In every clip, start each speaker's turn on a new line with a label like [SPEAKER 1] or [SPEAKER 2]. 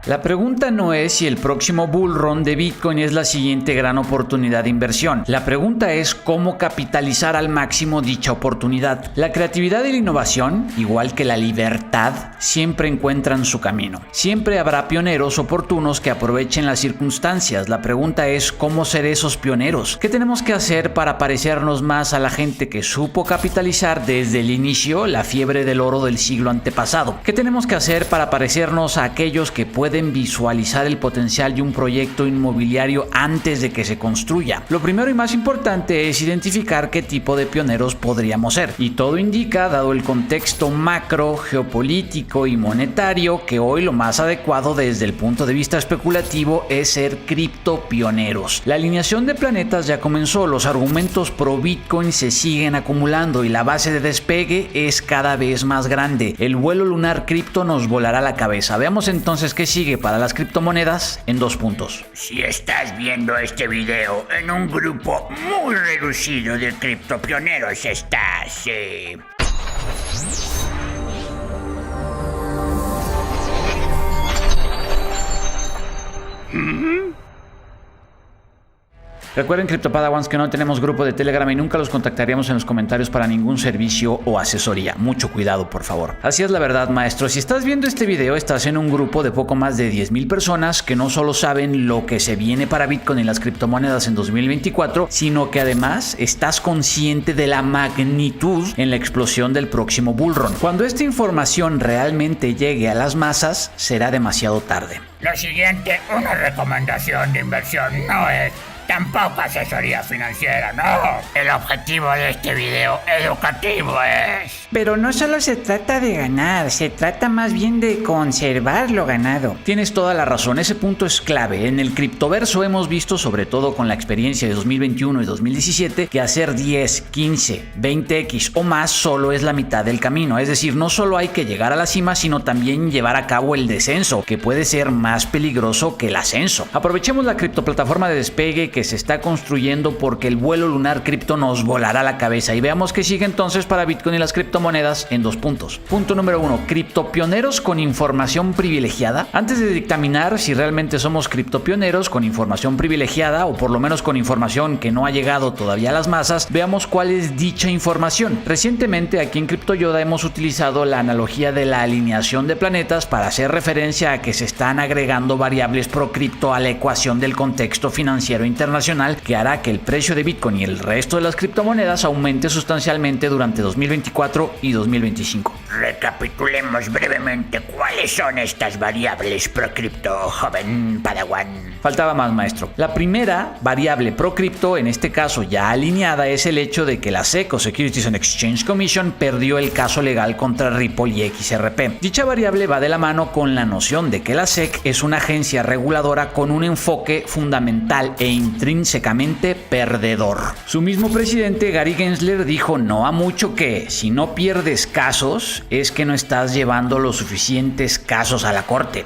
[SPEAKER 1] La pregunta no es si el próximo bull run de Bitcoin es la siguiente gran oportunidad de inversión. La pregunta es cómo capitalizar al máximo dicha oportunidad. La creatividad y la innovación, igual que la libertad, siempre encuentran su camino. Siempre habrá pioneros oportunos que aprovechen las circunstancias. La pregunta es cómo ser esos pioneros. ¿Qué tenemos que hacer para parecernos más a la gente que supo capitalizar desde el inicio la fiebre del oro del siglo antepasado? ¿Qué tenemos que hacer para parecernos a aquellos que pueden visualizar el potencial de un proyecto inmobiliario antes de que se construya? Lo primero y más importante es identificar qué tipo de pioneros podríamos ser. Y todo indica, dado el contexto macro, geopolítico y monetario, que hoy lo más adecuado desde el punto de vista especulativo es ser criptopioneros. La alineación de planetas ya comenzó, los argumentos pro Bitcoin se siguen acumulando y la base de despegue es cada vez más grande. El vuelo lunar cripto nos volará la cabeza. Veamos entonces qué sigue para las criptomonedas en 2 puntos.
[SPEAKER 2] Si estás viendo este video en un grupo muy reducido de criptopioneros estás...
[SPEAKER 1] Recuerden, CryptoPadawans, que no tenemos grupo de Telegram y nunca los contactaríamos en los comentarios para ningún servicio o asesoría. Mucho cuidado, por favor. Así es la verdad, maestro. Si estás viendo este video, estás en un grupo de poco más de 10,000 personas que no solo saben lo que se viene para Bitcoin y las criptomonedas en 2024, sino que además estás consciente de la magnitud en la explosión del próximo bull run. Cuando esta información realmente llegue a las masas, será demasiado tarde.
[SPEAKER 2] Lo siguiente, una recomendación de inversión no es... tampoco asesoría financiera, no. El objetivo de este video educativo es...
[SPEAKER 3] Pero no solo se trata de ganar, se trata más bien de conservar lo ganado.
[SPEAKER 1] Tienes toda la razón, ese punto es clave. En el criptoverso hemos visto, sobre todo con la experiencia de 2021 y 2017, que hacer 10, 15, 20x o más solo es la mitad del camino. Es decir, no solo hay que llegar a la cima, sino también llevar a cabo el descenso, que puede ser más peligroso que el ascenso. Aprovechemos la criptoplataforma de despegue que se está construyendo, porque el vuelo lunar cripto nos volará la cabeza. Y veamos qué sigue entonces para Bitcoin y las criptomonedas en 2 puntos. Punto número 1, criptopioneros con información privilegiada. Antes de dictaminar si realmente somos criptopioneros con información privilegiada, o por lo menos con información que no ha llegado todavía a las masas, veamos cuál es dicha información. Recientemente aquí en CryptoYoda hemos utilizado la analogía de la alineación de planetas para hacer referencia a que se están agregando variables pro cripto a la ecuación del contexto financiero internacional, que hará que el precio de Bitcoin y el resto de las criptomonedas aumente sustancialmente durante 2024 y 2025.
[SPEAKER 2] Recapitulemos brevemente cuáles son estas variables pro cripto, joven Padawan.
[SPEAKER 1] Faltaba más, maestro. La primera variable pro cripto, en este caso ya alineada, es el hecho de que la SEC, o Securities and Exchange Commission, perdió el caso legal contra Ripple y XRP. Dicha variable va de la mano con la noción de que la SEC es una agencia reguladora con un enfoque fundamental e intrínsecamente perdedor. Su mismo presidente, Gary Gensler, dijo no a mucho que si no pierdes casos es que no estás llevando los suficientes casos a la corte.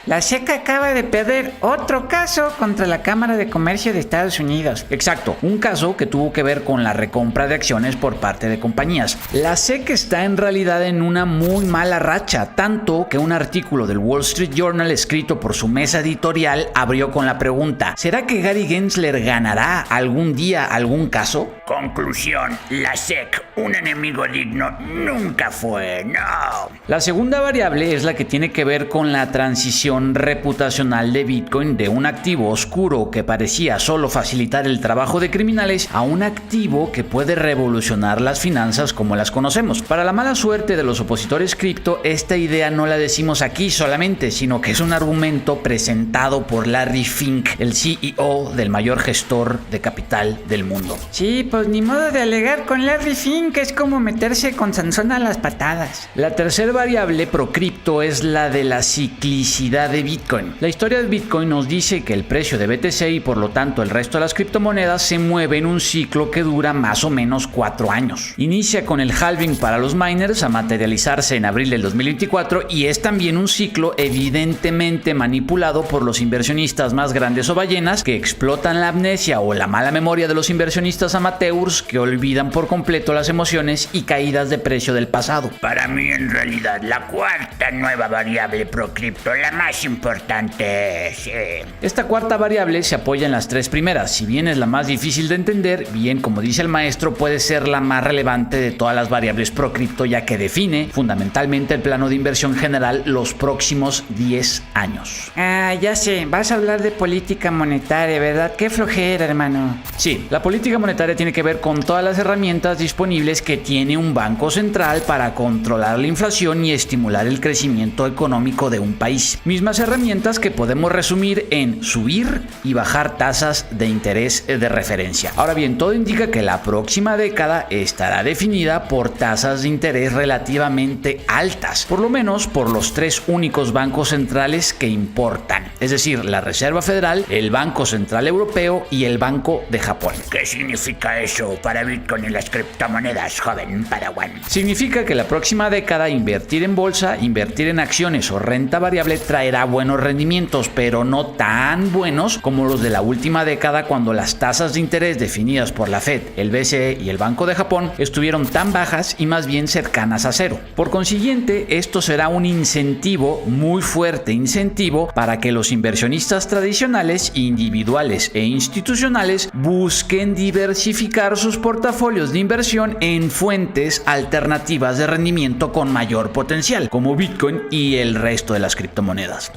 [SPEAKER 3] La SEC acaba de perder otro caso contra la Cámara de Comercio de Estados Unidos.
[SPEAKER 1] Exacto, un caso que tuvo que ver con la recompra de acciones por parte de compañías. La SEC está en realidad en una muy mala racha, tanto que un artículo del Wall Street Journal escrito por su mesa editorial abrió con la pregunta: ¿será que Gary Gensler ganará algún día algún caso?
[SPEAKER 2] Conclusión, la SEC, un enemigo digno, nunca fue, no.
[SPEAKER 1] La segunda variable es la que tiene que ver con la transición reputacional de Bitcoin de un activo oscuro que parecía solo facilitar el trabajo de criminales a un activo que puede revolucionar las finanzas como las conocemos. Para la mala suerte de los opositores cripto, esta idea no la decimos aquí solamente, sino que es un argumento presentado por Larry Fink, el CEO del mayor gestor de capital del mundo.
[SPEAKER 3] Sí, pues ni modo de alegar con Larry Fink, es como meterse con Sansón a las patadas.
[SPEAKER 1] La tercera variable pro cripto es la de la ciclicidad de Bitcoin. La historia de Bitcoin nos dice que el precio de BTC y por lo tanto el resto de las criptomonedas se mueve en un ciclo que dura más o menos 4 años. Inicia con el halving para los miners a materializarse en abril del 2024 y es también un ciclo evidentemente manipulado por los inversionistas más grandes o ballenas que explotan la amnesia o la mala memoria de los inversionistas amateurs amateurs que olvidan por completo las emociones y caídas de precio del pasado.
[SPEAKER 2] Para mí, en realidad, la cuarta nueva variable ProCrypto, la más importante es...
[SPEAKER 1] Esta cuarta variable se apoya en las tres primeras. Si bien es la más difícil de entender, bien, como dice el maestro, puede ser la más relevante de todas las variables ProCrypto, ya que define fundamentalmente el plano de inversión general los próximos 10 años.
[SPEAKER 3] Ah, ya sé, vas a hablar de política monetaria, ¿verdad? Qué flojera, hermano.
[SPEAKER 1] Sí, la política monetaria tiene que ver con todas las herramientas disponibles que tiene un banco central para controlar la inflación y estimular el crecimiento económico de un país. Mismas herramientas que podemos resumir en subir y bajar tasas de interés de referencia. Ahora bien, todo indica que la próxima década estará definida por tasas de interés relativamente altas, por lo menos por los tres únicos bancos centrales que importan, es decir, la Reserva Federal, el Banco Central Europeo y el Banco de Japón.
[SPEAKER 2] ¿Qué significa eso para Bitcoin y las criptomonedas, joven Padawan?
[SPEAKER 1] Significa que la próxima década invertir en bolsa, invertir en acciones o renta variable traerá buenos rendimientos, pero no tan buenos como los de la última década, cuando las tasas de interés definidas por la Fed, el BCE y el Banco de Japón estuvieron tan bajas y más bien cercanas a cero. Por consiguiente, esto será un incentivo, muy fuerte incentivo, para que los inversionistas tradicionales, individuales e institucionales busquen diversificar sus portafolios de inversión en fuentes alternativas de rendimiento con mayor potencial, como Bitcoin y el resto de las criptomonedas.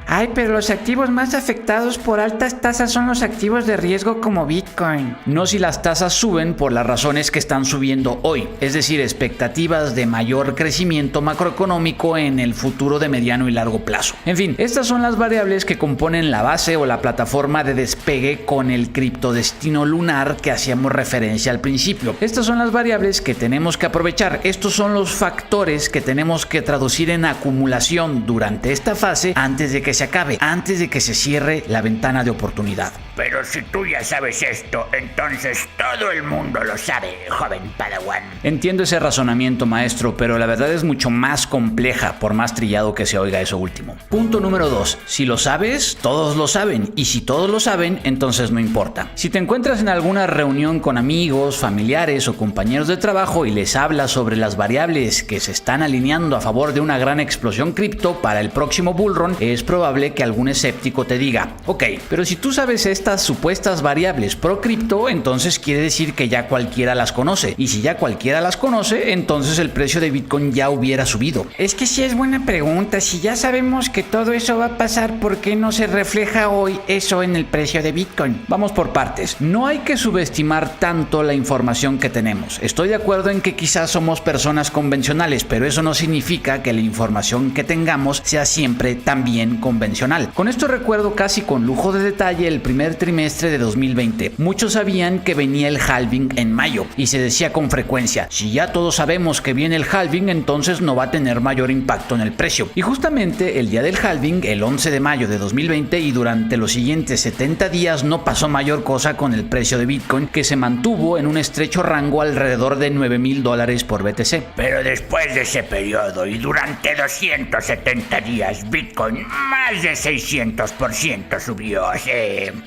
[SPEAKER 3] Ay, pero los activos más afectados por altas tasas son los activos de riesgo como Bitcoin.
[SPEAKER 1] No si las tasas suben por las razones que están subiendo hoy, es decir, expectativas de mayor crecimiento macroeconómico en el futuro de mediano y largo plazo. En fin, estas son las variables que componen la base o la plataforma de despegue con el criptodestino lunar que hacíamos referencia al principio. Estas son las variables que tenemos que aprovechar. Estos son los factores que tenemos que traducir en acumulación durante esta fase antes de que se acabe, antes de que se cierre la ventana de oportunidad.
[SPEAKER 2] Pero si tú ya sabes esto, entonces todo el mundo lo sabe, joven Padawan.
[SPEAKER 1] Entiendo ese razonamiento, maestro, pero la verdad es mucho más compleja, por más trillado que se oiga eso último. Punto número 2. Si lo sabes, todos lo saben. Y si todos lo saben, entonces no importa. Si te encuentras en alguna reunión con amigos, familiares o compañeros de trabajo y les hablas sobre las variables que se están alineando a favor de una gran explosión cripto para el próximo bullrun, es probable que algún escéptico te diga: ok, pero si tú sabes estas supuestas variables pro cripto, entonces quiere decir que ya cualquiera las conoce, y si ya cualquiera las conoce, entonces el precio de Bitcoin ya hubiera subido.
[SPEAKER 3] Es que sí es buena pregunta. Si ya sabemos que todo eso va a pasar, ¿por qué no se refleja hoy eso en el precio de Bitcoin?
[SPEAKER 1] Vamos por partes. No hay que subestimar tanto la información que tenemos. Estoy de acuerdo en que quizás somos personas convencionales, pero eso no significa que la información que tengamos sea siempre también convencional. Con esto recuerdo casi con lujo de detalle el primer trimestre de 2020. Muchos sabían que venía el halving en mayo y se decía con frecuencia: si ya todos sabemos que viene el halving, entonces no va a tener mayor impacto en el precio. Y justamente el día del halving, el 11 de mayo de 2020, y durante los siguientes 70 días no pasó mayor cosa con el precio de Bitcoin, que se mantuvo en un estrecho rango alrededor de $9,000 por BTC.
[SPEAKER 2] Pero después de ese periodo y durante 270 días, Bitcoin más de 600% subió.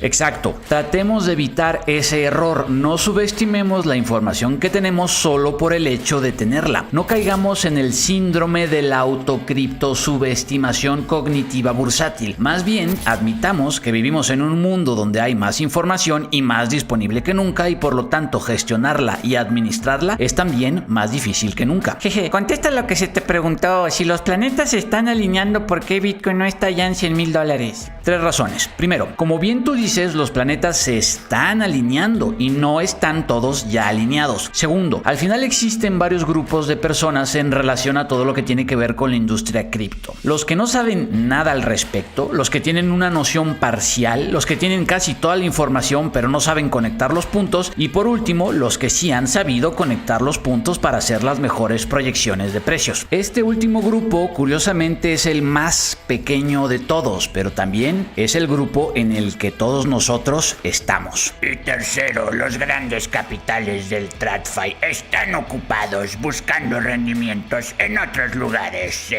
[SPEAKER 1] Exacto. Tratemos de evitar ese error. No subestimemos la información que tenemos solo por el hecho de tenerla. No caigamos en el síndrome de la autocripto subestimación cognitiva bursátil. Más bien, admitamos que vivimos en un mundo donde hay más información y más disponible que nunca, y por lo tanto gestionarla y administrarla es también más difícil que nunca.
[SPEAKER 3] Jeje, contesta lo que se te preguntó. Si los planetas se están alineando, ¿por qué Bitcoin no está ya en $100,000?
[SPEAKER 1] Tres razones. Primero, como bien tú dices, los planetas se están alineando y no están todos ya alineados. Segundo, al final existen varios grupos de personas en relación a todo lo que tiene que ver con la industria cripto. Los que no saben nada al respecto, los que tienen una noción parcial, los que tienen casi toda la información pero no saben conectar los puntos, y por último, los que sí han sabido conectar los puntos para hacer las mejores proyecciones de precios. Este último grupo, curiosamente, es el más pequeño de todos, pero también también es el grupo en el que todos nosotros estamos.
[SPEAKER 2] Y tercero, los grandes capitales del TradFi están ocupados buscando rendimientos en otros lugares.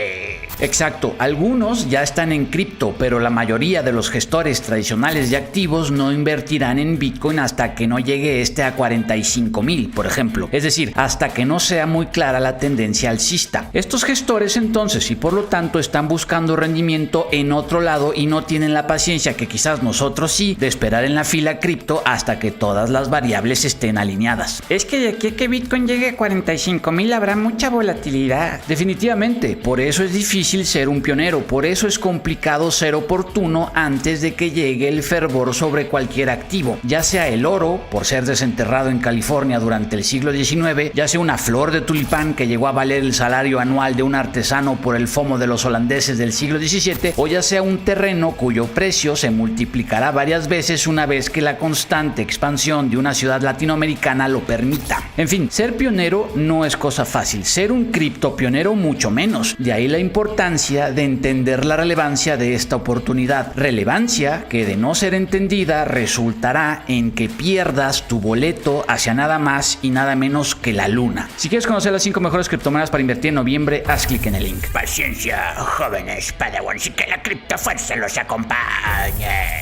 [SPEAKER 1] Exacto, algunos ya están en cripto, pero la mayoría de los gestores tradicionales de activos no invertirán en Bitcoin hasta que no llegue a 45,000, por ejemplo. Es decir, hasta que no sea muy clara la tendencia alcista. Estos gestores entonces, y por lo tanto están buscando rendimiento en otro lado y no tienen la paciencia que quizás nosotros sí, de esperar en la fila cripto hasta que todas las variables estén alineadas.
[SPEAKER 3] Es que de aquí a que Bitcoin llegue a 45,000 habrá mucha volatilidad.
[SPEAKER 1] Definitivamente, por eso es difícil ser un pionero, por eso es complicado ser oportuno antes de que llegue el fervor sobre cualquier activo, ya sea el oro, por ser desenterrado en California durante el siglo XIX, ya sea una flor de tulipán que llegó a valer el salario anual de un artesano por el FOMO de los holandeses del siglo XVII, o ya sea un terreno cuyo precio se multiplicará varias veces una vez que la constante expansión de una ciudad latinoamericana lo permita. En fin, ser pionero no es cosa fácil, ser un criptopionero mucho menos. De ahí la importancia de entender la relevancia de esta oportunidad. Relevancia que, de no ser entendida, resultará en que pierdas tu boleto hacia nada más y nada menos que la luna. Si quieres conocer las 5 mejores criptomonedas para invertir en noviembre, haz clic en el link.
[SPEAKER 2] Paciencia, jóvenes Padawans, y que la criptofuerza los acompañe.